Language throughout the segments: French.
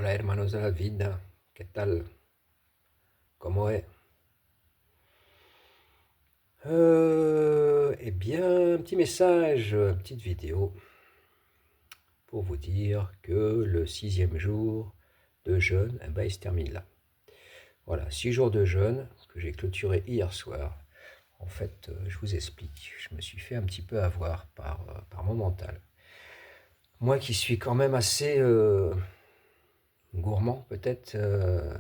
Hola hermanos de la vida, ¿qué tal? ¿Cómo est? Eh bien, un petit message, une petite vidéo pour vous dire que le 6e jour de jeûne, eh ben, il se termine là. Voilà, 6 jours de jeûne que j'ai clôturé hier soir. En fait, je vous explique, je me suis fait un petit peu avoir par mon mental. Moi qui suis quand même assez gourmand peut-être, euh,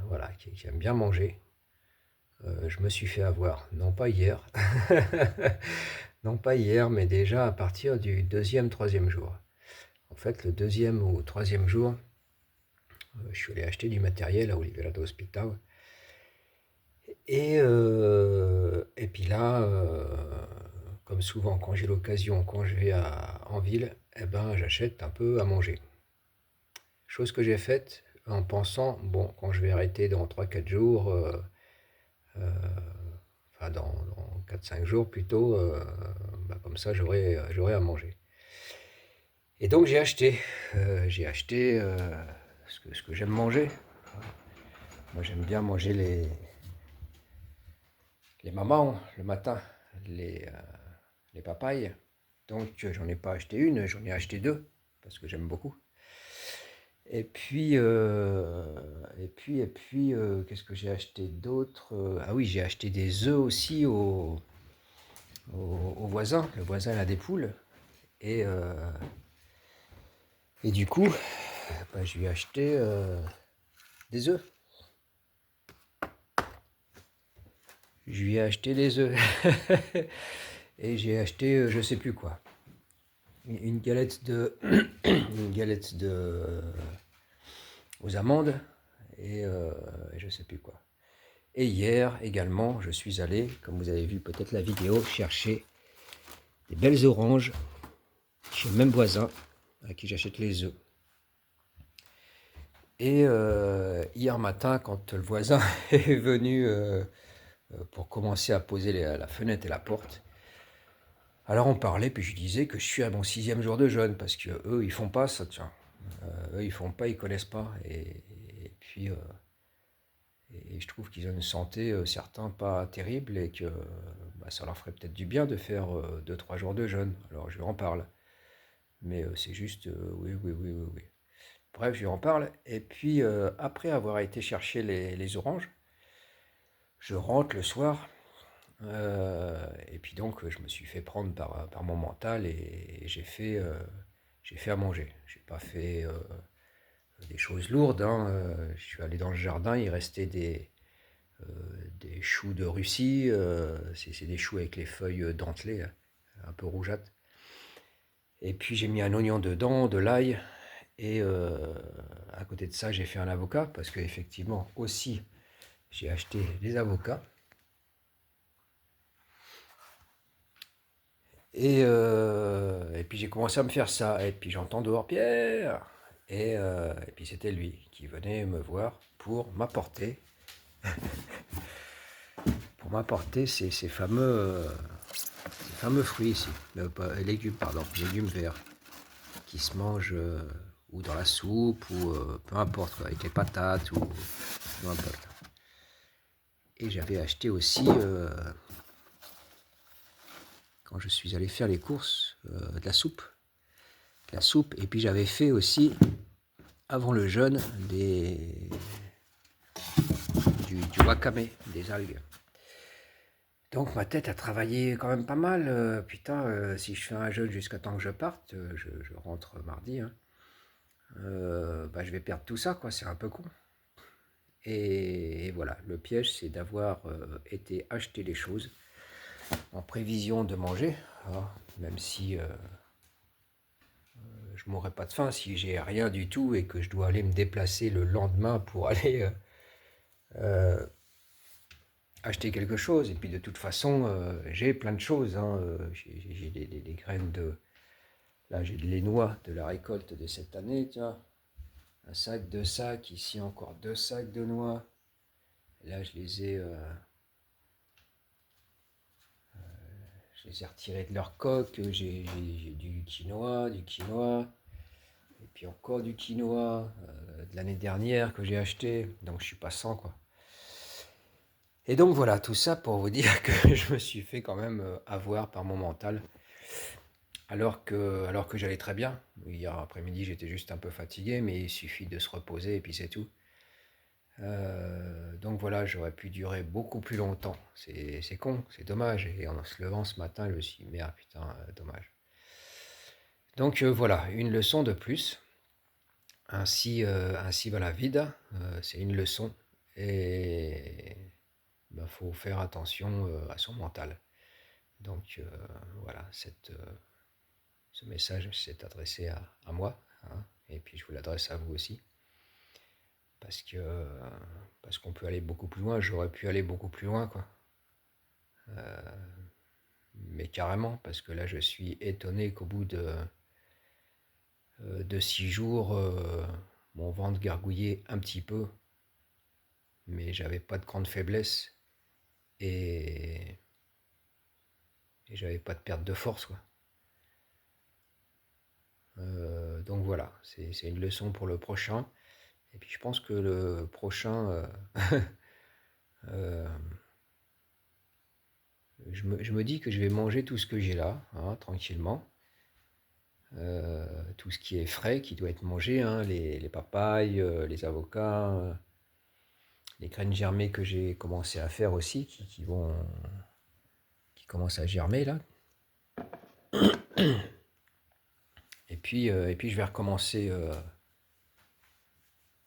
voilà, qui aime bien manger. Je me suis fait avoir, non pas hier, non pas hier, mais déjà à partir du deuxième, troisième jour. En fait, le deuxième ou troisième jour, je suis allé acheter du matériel à Olivera do Hospital. Et puis là, comme souvent quand j'ai l'occasion, quand je vais en ville, eh ben, j'achète un peu à manger. Chose que j'ai faite en pensant, bon, quand je vais arrêter dans 3 4 jours, euh, enfin dans 4 5 jours plutôt, bah, comme ça j'aurai à manger. Et donc j'ai acheté ce que j'aime manger. Moi j'aime bien manger les mamans le matin, les papayes. Donc j'en ai pas acheté une, j'en ai acheté deux, parce que j'aime beaucoup. Et puis, qu'est-ce que j'ai acheté d'autre? Ah oui, j'ai acheté des œufs aussi au voisin. Le voisin a des poules. Et, euh, et du coup, bah, je lui ai acheté des œufs. Je lui ai acheté des œufs. Et j'ai acheté je sais plus quoi. Une galette de une galette aux amandes et je sais plus quoi. Et hier également, je suis allé, comme vous avez vu peut-être la vidéo, chercher des belles oranges chez le même voisin à qui j'achète les œufs. Et hier matin, quand le voisin est venu pour commencer à poser la fenêtre et la porte, alors on parlait, puis je disais que je suis à mon 6e jour de jeûne, parce que eux ils font pas ça, tiens. Eux ils font pas, ils connaissent pas. Et puis et je trouve qu'ils ont une santé, certains pas terrible, et que bah, ça leur ferait peut-être du bien de faire 2 3 jours de jeûne. Alors je lui en parle. Mais c'est juste, oui, oui, oui, oui, oui. Bref, je lui en parle. Et puis après avoir été chercher les oranges, je rentre le soir. Et puis donc, je me suis fait prendre par mon mental et j'ai fait à manger. J'ai pas fait des choses lourdes, hein. Je suis allé dans le jardin, il restait des choux de Russie. C'est des choux avec les feuilles dentelées, hein, un peu rougeâtres. Et puis j'ai mis un oignon dedans, de l'ail. Et à côté de ça, j'ai fait un avocat parce qu'effectivement aussi, j'ai acheté des avocats. Et puis j'ai commencé à me faire ça. Et puis j'entends dehors Pierre. Et puis c'était lui qui venait me voir pour m'apporter ces fameux fruits ici. Légumes, pardon, légumes verts qui se mangent ou dans la soupe ou peu importe, quoi, avec les patates ou peu importe. Et j'avais acheté aussi, quand je suis allé faire les courses, de la soupe. Et puis j'avais fait aussi, avant le jeûne, du wakame, des algues. Donc ma tête a travaillé quand même pas mal. Putain, si je fais un jeûne jusqu'à temps que je parte, je rentre mardi, hein, bah, je vais perdre tout ça, quoi. C'est un peu con. Et voilà, le piège, c'est d'avoir été acheter les choses en prévision de manger, hein, même si je mourrais pas de faim, si j'ai rien du tout et que je dois aller me déplacer le lendemain pour aller euh, acheter quelque chose. Et puis de toute façon, j'ai plein de choses, hein. J'ai des graines de... Là, j'ai les noix de la récolte de cette année, tiens. Un sac, 2 sacs, ici encore 2 sacs de noix. Là, je les ai retirés de leur coque. J'ai du quinoa, Et puis encore du quinoa de l'année dernière que j'ai acheté. Donc je suis pas sans quoi. Et donc voilà, tout ça pour vous dire que je me suis fait quand même avoir par mon mental. Alors que j'allais très bien. Hier après-midi, j'étais juste un peu fatigué, mais il suffit de se reposer et puis c'est tout. Donc voilà, j'aurais pu durer beaucoup plus longtemps. C'est con, c'est dommage. Et en se levant ce matin, je me suis dit, merde, putain, dommage. Donc voilà, une leçon de plus. Ainsi va la vie, c'est une leçon. Et il faut faire attention à son mental. Donc voilà, ce message s'est adressé à moi, hein, et puis je vous l'adresse à vous aussi, parce que parce qu'on peut aller beaucoup plus loin. J'aurais pu aller beaucoup plus loin, quoi. Mais carrément, parce que là, je suis étonné qu'au bout de 6 jours, mon ventre gargouillait un petit peu, mais j'avais pas de grande faiblesse et, et j'avais pas de perte de force, quoi. Donc voilà, c'est une leçon pour le prochain. Et puis je pense que le prochain, euh, je me dis que je vais manger tout ce que j'ai là, hein, tranquillement. Tout ce qui est frais, qui doit être mangé, hein, les papayes, les avocats, les graines germées que j'ai commencé à faire aussi, qui commencent à germer là. Et puis je vais recommencer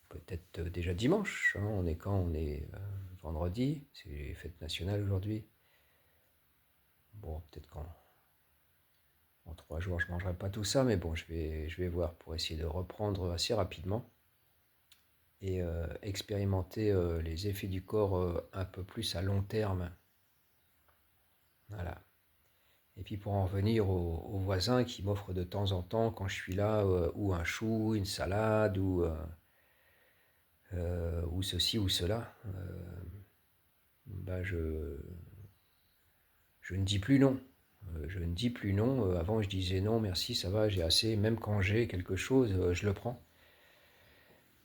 peut-être déjà dimanche, hein. On est quand? On est vendredi, c'est fête nationale aujourd'hui. Bon, peut-être en 3 jours je ne mangerai pas tout ça, mais bon, je vais voir pour essayer de reprendre assez rapidement et expérimenter les effets du corps un peu plus à long terme. Voilà. Et puis pour en revenir aux voisins qui m'offrent de temps en temps, quand je suis là, ou un chou, une salade, ou ceci ou cela, bah je ne dis plus non. Je ne dis plus non. Avant, je disais non, merci, ça va, j'ai assez. Même quand j'ai quelque chose, je le prends.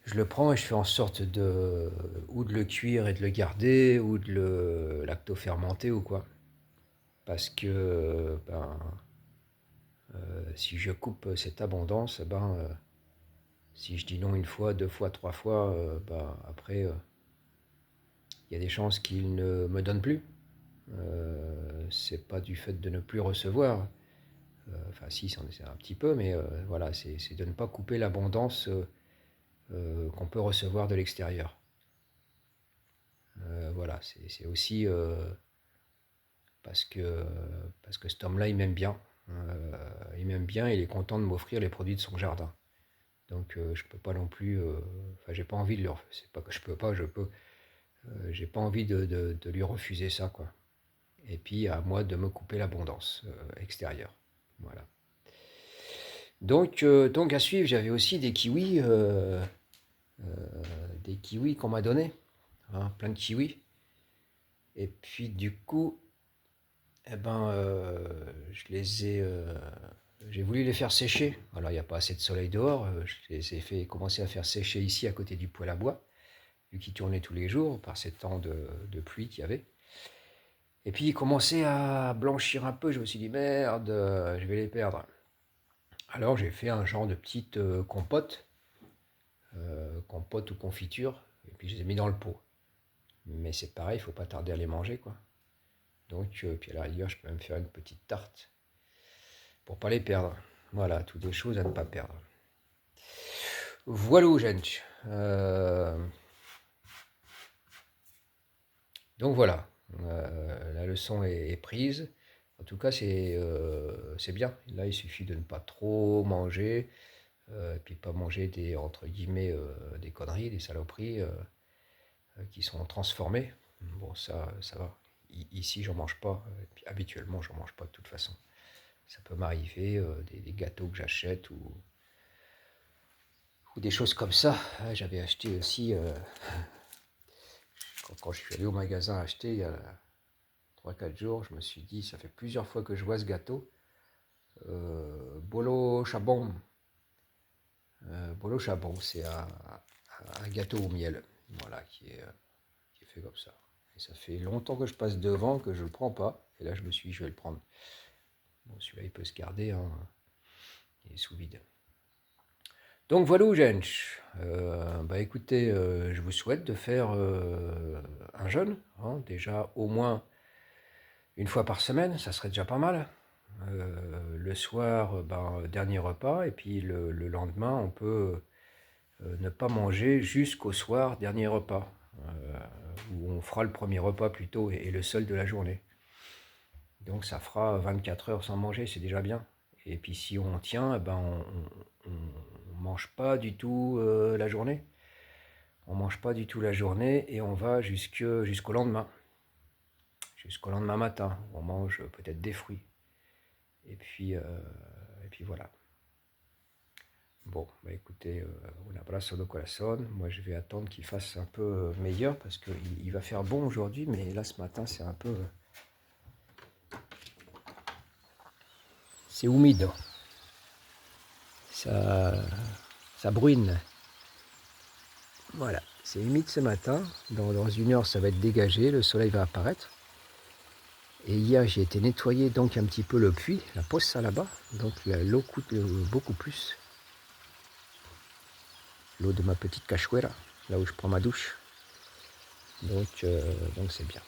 Je le prends et je fais en sorte ou de le cuire et de le garder, ou de le lacto-fermenter ou quoi. Parce que si je coupe cette abondance, si je dis non une fois, 2 fois, 3 fois, après, il y a des chances qu'il ne me donne plus. C'est pas du fait de ne plus recevoir. Enfin, si, c'est un petit peu, mais voilà, c'est de ne pas couper l'abondance qu'on peut recevoir de l'extérieur. Voilà, c'est aussi parce que cet homme-là, il m'aime bien. Il m'aime bien, il est content de m'offrir les produits de son jardin. Donc je peux pas non plus. Enfin, j'ai pas envie de leur. C'est pas que je peux pas, je peux. J'ai pas envie de lui refuser ça, quoi. Et puis à moi de me couper l'abondance extérieure. Voilà. Donc à suivre, j'avais aussi des kiwis qu'on m'a donné, hein, plein de kiwis. Et puis du coup, eh ben, j'ai voulu les faire sécher. Alors il n'y a pas assez de soleil dehors. Je les ai fait commencer à faire sécher ici à côté du poêle à bois, vu qu'ils tournaient tous les jours par ces temps de pluie qu'il y avait. Et puis ils commençaient à blanchir un peu. Je me suis dit merde, je vais les perdre. Alors j'ai fait un genre de petite compote ou confiture, et puis je les ai mis dans le pot. Mais c'est pareil, il ne faut pas tarder à les manger, quoi. Donc, puis à la rigueur, je peux même faire une petite tarte pour pas les perdre. Voilà, toutes des choses à ne pas perdre. Voilà, gente. Donc voilà, la leçon est prise. En tout cas, c'est bien. Là, il suffit de ne pas trop manger, et puis pas manger entre guillemets, des conneries, des saloperies qui sont transformées. Bon, ça va. Ici, j'en mange pas. Et puis, habituellement, j'en mange pas de toute façon. Ça peut m'arriver, des gâteaux que j'achète ou des choses comme ça. J'avais acheté aussi, quand je suis allé au magasin acheter il y a 3-4 jours, je me suis dit, ça fait plusieurs fois que je vois ce gâteau. Bolo Chabon. bolo chapon, c'est un gâteau au miel, voilà, qui est fait comme ça. Et ça fait longtemps que je passe devant, que je ne le prends pas. Et là, je me suis dit, je vais le prendre. Bon, celui-là, il peut se garder, hein. Il est sous vide. Donc voilà, gens. Bah écoutez, je vous souhaite de faire un jeûne, hein, déjà au moins une fois par semaine, ça serait déjà pas mal. Le soir, ben, dernier repas, et puis le lendemain, on peut ne pas manger jusqu'au soir, dernier repas, où on fera le premier repas plutôt et le seul de la journée. Donc ça fera 24 heures sans manger, c'est déjà bien. Et puis si on tient, eh ben on mange pas du tout la journée. On mange pas du tout la journée et on va jusqu'au lendemain. Jusqu'au lendemain matin, on mange peut-être des fruits. Et puis voilà. Bon, bah écoutez, un abrazo de corazón. Moi, je vais attendre qu'il fasse un peu meilleur parce qu'il va faire bon aujourd'hui, mais là, ce matin, c'est un peu... c'est humide. Ça, ça bruine. Voilà, c'est humide ce matin. Dans une heure, ça va être dégagé, le soleil va apparaître. Et hier, j'ai été nettoyer donc un petit peu le puits, la poça là-bas. Donc l'eau coûte beaucoup plus. L'eau de ma petite cachoeira, là où je prends ma douche. Donc c'est bien.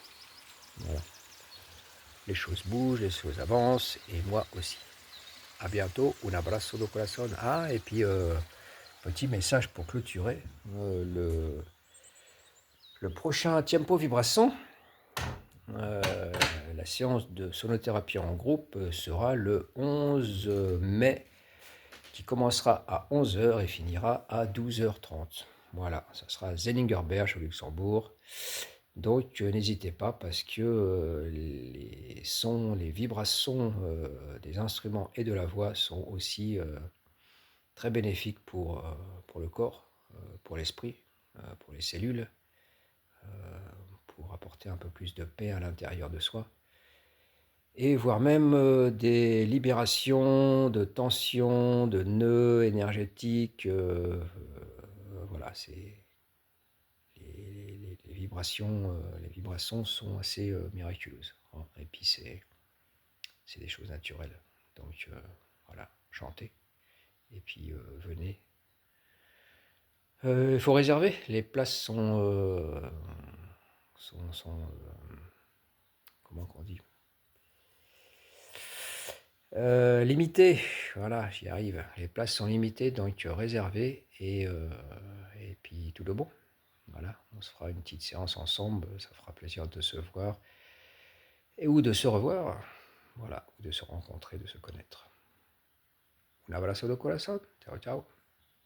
Voilà. Les choses bougent, les choses avancent, et moi aussi. A bientôt, un abrazo de corazón. Ah, et puis, petit message pour clôturer. Le prochain Tiempo Vibration, la séance de sonothérapie en groupe sera le 11 mai, qui commencera à 11 h et finira à 12 h 30. Voilà, ça sera à Zeningerberg au Luxembourg. Donc n'hésitez pas parce que les sons, les vibrations des instruments et de la voix sont aussi très bénéfiques pour le corps, pour l'esprit, pour les cellules, pour apporter un peu plus de paix à l'intérieur de soi. Et voire même des libérations de tensions, de nœuds énergétiques. Voilà, c'est les vibrations sont assez miraculeuses, hein. Et puis c'est des choses naturelles. Donc voilà, chantez. Et puis venez. Il faut réserver. Les places sont comment on dit, limitées. Voilà, j'y arrive. Les places sont limitées, donc réservez. Et puis tout de bon. Voilà, on se fera une petite séance ensemble. Ça fera plaisir de se voir ou de se revoir. Voilà, ou de se rencontrer, de se connaître. Un abrazo de corazón. Ciao, ciao.